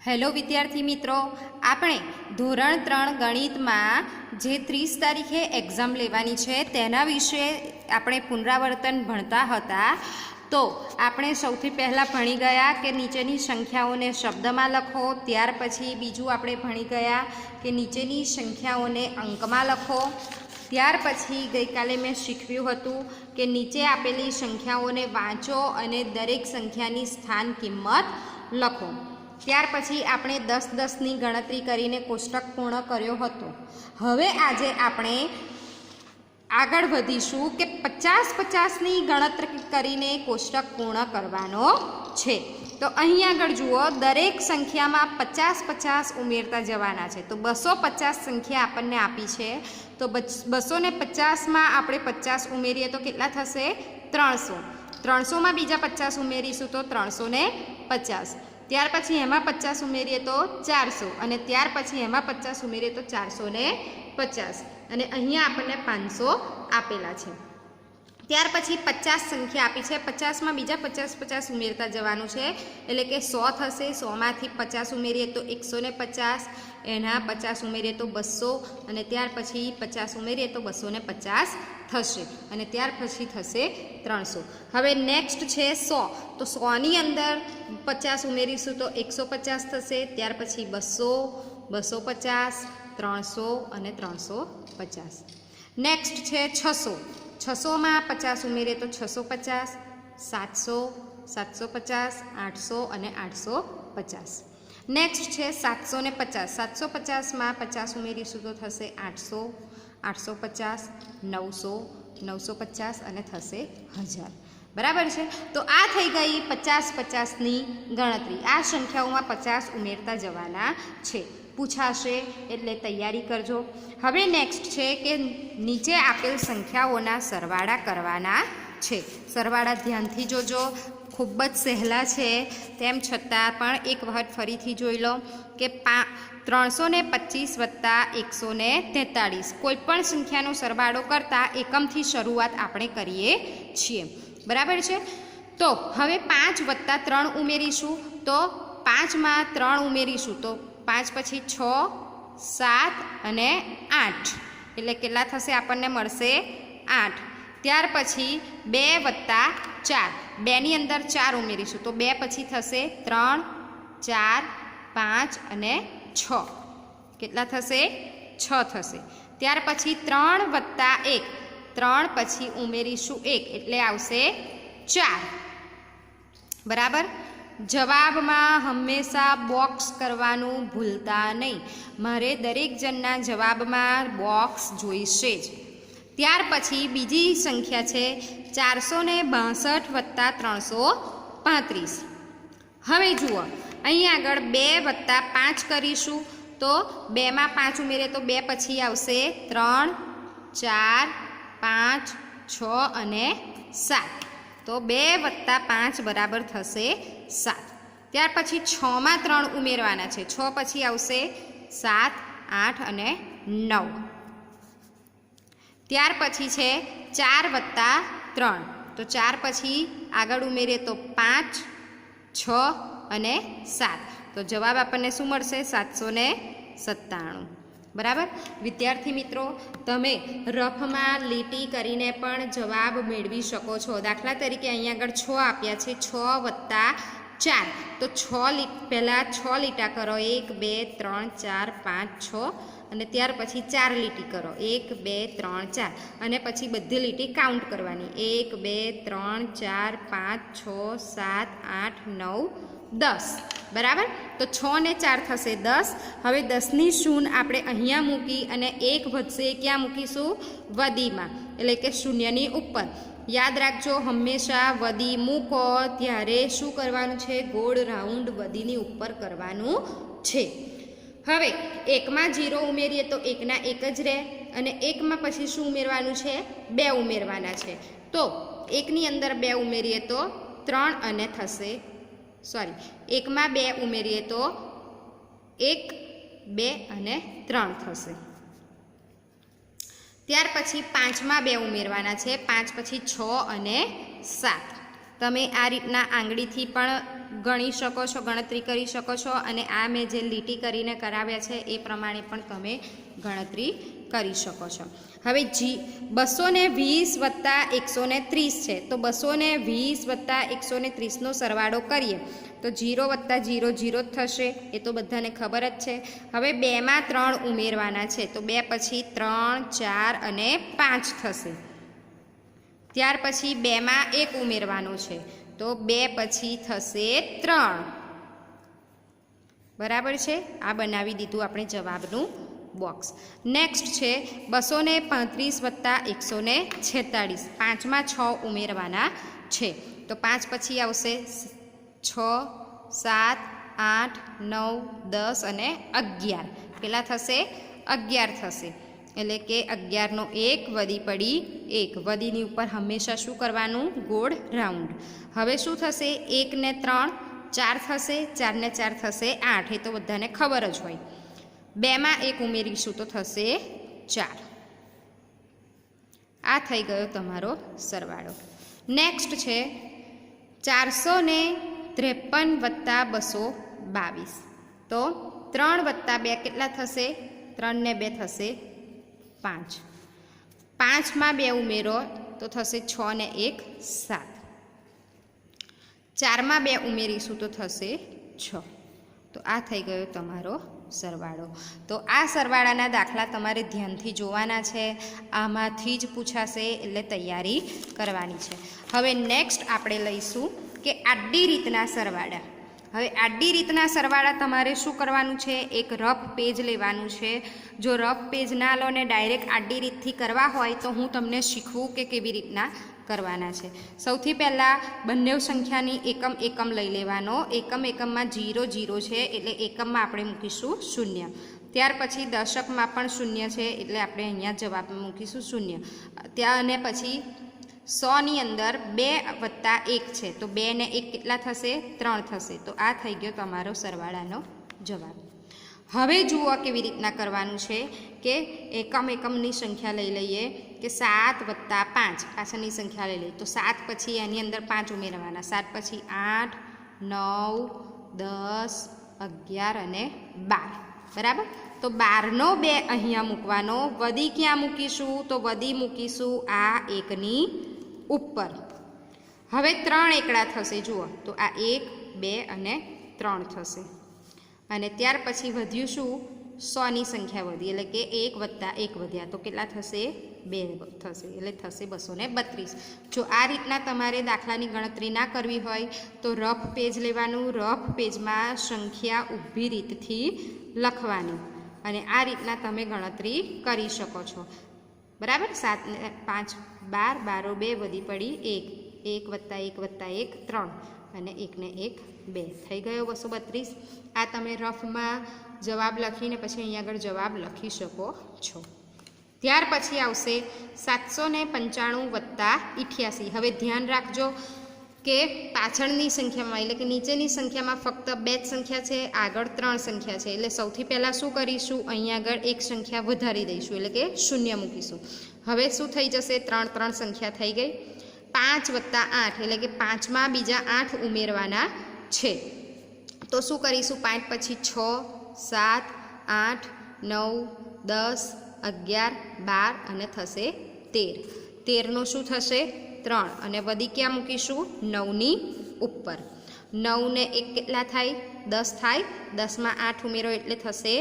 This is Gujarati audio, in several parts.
હેલો વિદ્યાર્થી મિત્રો, આપણે ધોરણ 3 ગણિતમાં જે 30 તારીખે એક્ઝામ લેવાની છે તેના વિશે આપણે પુનરાવર્તન ભણતા હતા. તો આપણે સૌથી પહેલાં ભણી ગયા કે નીચેની સંખ્યાઓને શબ્દમાં લખો. ત્યાર પછી બીજું આપણે ભણી ગયા કે નીચેની સંખ્યાઓને અંકમાં લખો. ત્યાર પછી ગઈકાલે મેં શીખવ્યું હતું કે નીચે આપેલી સંખ્યાઓને વાંચો અને દરેક સંખ્યાની સ્થાન કિંમત લખો. ત્યાર પછી આપણે 10-10ની ગણતરી કરીને કોષ્ટક પૂર્ણ કર્યો હતો. હવે આજે આપણે આગળ વધીશું કે 50-50ની ગણતરી કરીને કોષ્ટક પૂર્ણ કરવાનો છે. તો અહીં આગળ જુઓ, દરેક સંખ્યામાં 50-50 ઉમેરતા જવાના છે. તો 250 સંખ્યા આપણને આપી છે. તો 250માં આપણે 50 ઉમેરીએ તો કેટલા થશે? 300. 300માં બીજા 50 ઉમેરીશું તો 350. ત્યાર પછી એમાં 50 ઉમેરીએ તો 400 અને ત્યાર પછી એમાં 50 ઉમેરીએ તો 450 અને અહીંયા આપણને 500 આપેલા છે. ત્યાર પછી 50 સંખ્યા આપી છે. 50માં બીજા 50 ઉમેરતા જવાનું છે, એટલે કે 100 થશે. 100માંથી 50 ઉમેરીએ તો 150, એના 50 ઉમેરીએ તો 200 અને ત્યાર પછી 50 ઉમેરીએ તો 250 થશે અને ત્યાર પછી થશે 300. હવે નેક્સ્ટ છે 100. તો 100ની અંદર 50 ઉમેરીશું તો 150 થશે. ત્યાર પછી 200, 250, 300 અને 350. નેક્સ્ટ છે 600. 600માં 50 ઉમેરીએ તો 650, 700, 750, 800 અને 850. નેક્સ્ટ છે 750. 750માં 50 ઉમેરીશું તો થશે 800, 850, 900, 950 અને થશે 1000. બરાબર છે. તો આ થઈ ગઈ 50-50ની ગણતરી. આ સંખ્યાઓમાં 50 ઉમેરતા જવાના છે. પૂછાશે એટલે તૈયારી કરજો. હવે નેક્સ્ટ છે કે નીચે આપેલ સંખ્યાઓના સરવાળા કરવાના છે. સરવાળા ધ્યાનથી જોજો, ખૂબ જ સહેલા છે. તેમ છતાં પણ એક વખત ફરીથી જોઈ લો કે 325 વત્તા 143. કોઈ પણ સંખ્યાનો સરવાળો કરતાં એકમથી શરૂઆત આપણે કરીએ છીએ. બરાબર છે. તો હવે 5 વત્તા 3 ઉમેરીશું તો 5માં 3 ઉમેરીશું તો 5 પછી 6, 7 અને 8 એટલે કેટલા થશે? આપણને મળશે 8. ત્યાર પછી 2 વત્તા 4. 2ની અંદર 4 ઉમેરીશું તો 2 પછી થશે 3, 4, 5 અને 6. કેટલા થશે? 6 થશે. ત્યાર પછી 3 વત્તા 1. 3 પછી ઉમેરીશું 1 એટલે આવશે 4. બરાબર. જવાબમાં હંમેશા બોક્સ કરવાનું ભૂલતા નહીં. મારે દરેક જણના જવાબમાં બોક્સ જોઈશે જ. ત્યાર પછી બીજી સંખ્યા છે 462 વત્તા 335. હવે જુઓ, અહીં આગળ 2 વત્તા 5 કરીશું તો 2માં 5 ઉમેરીએ તો 2 પછી આવશે 3, 4, 5, 6 અને 7. તો 2 વત્તા 5 બરાબર થશે 7. ત્યાર પછી 6માં 3 ઉમેરવાના છે. 6 પછી આવશે 7, 8 અને 9. ત્યાર પછી છે 4 વત્તા 3. તો 4 પછી આગળ ઉમેરીએ તો 5, 6 અને 7. તો જવાબ આપણને શું મળશે? 797. બરાબર. વિદ્યાર્થી મિત્રો, તમે રફમાં લીટી કરીને પણ જવાબ મેળવી શકો છો. દાખલા તરીકે અહીંયા આગળ 6 આપ્યા છે. 6 વત્તા 4. તો 6 પહેલાં 6 લીટા કરો. 1, 2, 3, 4, 5, 6 અને ત્યાર પછી 4 લીટી કરો. 1, 2, 3, 4 અને પછી બધી લીટી કાઉન્ટ કરવાની. 1, 2, 3, 4, 5, 6, 7, 8, 9, 10. બરાબર. તો 6 ને 4 થશે 10. હવે 10ની શૂન આપણે અહીંયા મૂકી અને 1 વધશે. ક્યાં મૂકીશું? વદીમાં, એટલે કે શૂન્યની ઉપર. યાદ રાખજો, હંમેશા વદી મૂકો ત્યારે શું કરવાનું છે? ગોળ રાઉન્ડ વદીની ઉપર કરવાનું છે. હવે 1માં 0 ઉમેરીએ તો 1ના 1 જ રહે અને 1માં પછી શું ઉમેરવાનું છે? 2 ઉમેરવાના છે. તો 1ની અંદર 2 ઉમેરીએ તો 3 અને થશે 1માં 2 ઉમેરીએ તો 1, 2 અને 3 થશે. ત્યાર પછી 5માં 2 ઉમેરવાના છે. 5 પછી 6 અને 7. તમે આ રીતના આંગળીથી પણ ગણી શકો છો, ગણતરી કરી શકો છો, અને આ મેં જે લીટી કરીને કરાવ્યા છે એ પ્રમાણે પણ તમે ગણતરી કરી શકો છો. હવે 220 વત્તા 130 છે, તો 220 વત્તા 130નો સરવાળો કરીએ તો 0 વત્તા 0 0 જ થશે, એ તો બધાને ખબર જ છે. હવે 2માં 3 ઉમેરવાના છે, તો 2 પછી 3 4 અને 5 થશે. ત્યાર પછી 2માં 1 ઉમેરવાનો છે, તો 2 પછી થશે 3. બરાબર છે. આ બનાવી દીધું આપણે જવાબનું બોક્સ. નેક્સ્ટ છે 235 વત્તા 146. 5માં 6 ઉમેરવાના છે, તો 5 પછી આવશે 6 7 8 9 10 અને 11. કેટલા થશે? 11 થશે. એટલે કે 11નો 1 વધી પડી 1. વધીની ઉપર હંમેશા શું કરવાનું? ગોળ રાઉન્ડ. હવે શું થશે? 1 ને 3 4 થશે, 4 ને 4 થશે 8. એ તો બધાને ખબર જ હોય. 2માં 1 ઉમેરીશું તો થશે 4. આ થઈ ગયો તમારો સરવાળો. નેક્સ્ટ છે 453 વત્તા 222. તો 3 વત્તા 2 કેટલા થશે? 3 ને 2 થશે 5. 5માં 2 ઉમેરો તો થશે 6 ને 1 7. 4માં 2 ઉમેરીશું તો થશે 6. તો આ થઈ ગયો તમારો સરવાળો. તો આ સરવાળાના દાખલા તમારે ધ્યાનથી જોવાના છે, આમાંથી જ પૂછાશે, એટલે તૈયારી કરવાની છે. હવે નેક્સ્ટ આપણે લઈશું કે આડી રીતના સરવાળા. હવે આડી રીતના સરવાળા તમારે શું કરવાનું છે? એક રફ પેજ લેવાનું છે. જો રફ પેજ ના લો ને ડાયરેક્ટ આડી રીતથી કરવા હોય તો હું તમને શીખવું કે કેવી રીતના કરવાના છે. સૌથી પહેલાં બંને સંખ્યાની એકમ લઈ લેવાનો. એકમમાં 0 0 છે, એટલે એકમમાં આપણે મૂકીશું 0. ત્યાર પછી દશકમાં પણ 0 છે, એટલે આપણે અહીંયા જવાબમાં મૂકીશું 0. ત્યાં અને પછી 100ની અંદર 2 વત્તા 1 છે, તો 2 ને 1 કેટલા થશે? 3 થશે. તો આ થઈ ગયો તમારો સરવાળાનો જવાબ. હવે જુઓ કેવી રીતના કરવાનું છે કે એકમની સંખ્યા લઈ લઈએ કે 7 વત્તા 5. પાછળની સંખ્યા લઈ લઈએ તો 7 પછી એની અંદર 5 ઉમેરવાના. 7 પછી 8 9 10 11 અને 12. બરાબર. તો 12નો 2 અહીંયા મૂકવાનો. વધી ક્યાં મૂકીશું? તો વધી મૂકીશું આ 1ની ઉપર. હવે 3 એકડા થશે. જુઓ તો આ 1 2 અને 3 થશે. અને ત્યાર પછી વધ્યું શું? 100ની સંખ્યા વધી, એટલે કે 1 વત્તા 1 વધ્યા, તો કેટલા થશે? 2 થશે, એટલે થશે 232. જો આ રીતના તમારે દાખલાની ગણતરી ના કરવી હોય તો રફ પેજ લેવાનું. રફ પેજમાં સંખ્યા ઊભી રીતથી લખવાની, અને આ રીતના તમે ગણતરી કરી શકો છો. બરાબર. 7 ને 5 12, 12 2 વધી પડી 1. 1 વત્તા 1 વત્તા 1 3, અને 1 ને 1 2. થઈ ગયો 232. આ તમે રફમાં જવાબ લખીને પછી અહીંયા આગળ જવાબ લખી શકો છો. ત્યાર પછી આવશે 795 વત્તા 88. હવે ધ્યાન રાખજો કે પાછળની સંખ્યામાં, એટલે કે નીચેની સંખ્યામાં ફક્ત 2 જ સંખ્યા છે, આગળ 3 સંખ્યા છે. એટલે સૌથી પહેલાં શું કરીશું? અહીંયા આગળ એક સંખ્યા વધારી દઈશું, એટલે કે 0 મૂકીશું. હવે શું થઈ જશે? 3 3 સંખ્યા થઈ ગઈ. 5 વત્તા 8, એટલે કે 5માં બીજા 8 ઉમેરવાના છે. તો શું કરીશું? 5 પછી 6 7 8 9 10 11 12 અને થશે 13. 13નો શું થશે? 3. અને વધી ક્યાં મૂકીશું? 9ની ઉપર. 9 ને 1 કેટલા થાય? 10 થાય. 10માં 8 ઉમેરો એટલે થશે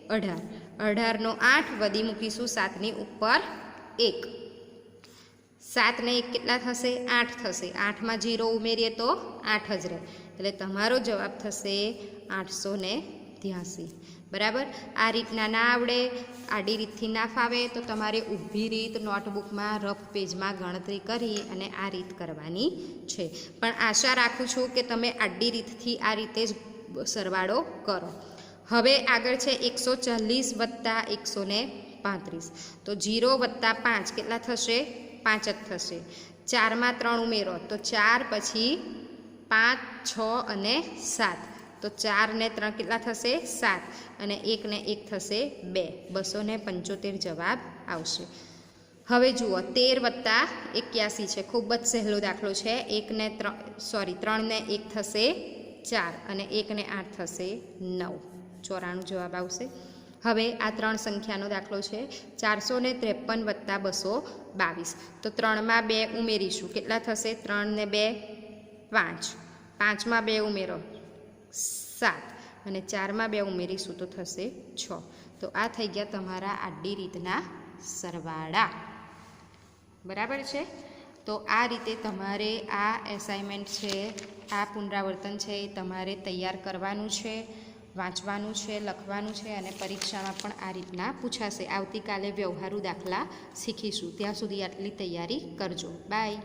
18. 18નો 8 વધી મૂકીશું 7ની ઉપર 1. 7 ને 1 કેટલા થશે? 8 થશે. 8માં 0 ઉમેરીએ તો 8 જ રહે, એટલે તમારો જવાબ થશે 883. બરાબર. આ રીતના ના આવડે, આડી રીતથી ના ફાવે તો તમારે ઊભી રીત નોટબુકમાં રફ પેજમાં ગણતરી કરી અને આ રીત કરવાની છે. પણ આશા રાખું છું કે તમે આડી રીતથી આ રીતે જ સરવાળો કરો. હવે આગળ છે 140 વત્તા 135. તો 0 વત્તા 5 કેટલા થશે? 5 જ થશે. 4માં 3 ઉમેરો તો 4 પછી 5 6 અને 7. તો 4 ને 3 કેટલા થશે? 7. અને 1 ને 1 થશે 2. 275 જવાબ આવશે. હવે જુઓ 13 વત્તા 81 છે. ખૂબ જ સહેલો દાખલો છે. 3 ને 1 થશે 4 અને 1 ને 8 થશે 9. 94 જવાબ આવશે. હવે આ 3 સંખ્યાનો દાખલો છે 453 વત્તા 222. તો 3માં 2 ઉમેરીશું. કેટલા થશે? 3 ને 2 5. 5માં 2 ઉમેરો 7 અને 4માં 2 ઉમેરીશું તો થશે 6. તો આ થઈ ગયા તમારા આડી રીતના સરવાળા. બરાબર છે. તો આ રીતે તમારે આ એસાઇનમેન્ટ છે, આ પુનરાવર્તન છે એ તમારે તૈયાર કરવાનું છે, વાંચવાનું છે, લખવાનું છે અને પરીક્ષામાં પણ આ રીતના પૂછાશે. આવતીકાલે વ્યવહારુ દાખલા શીખીશું. ત્યાં સુધી આટલી તૈયારી કરજો. બાય.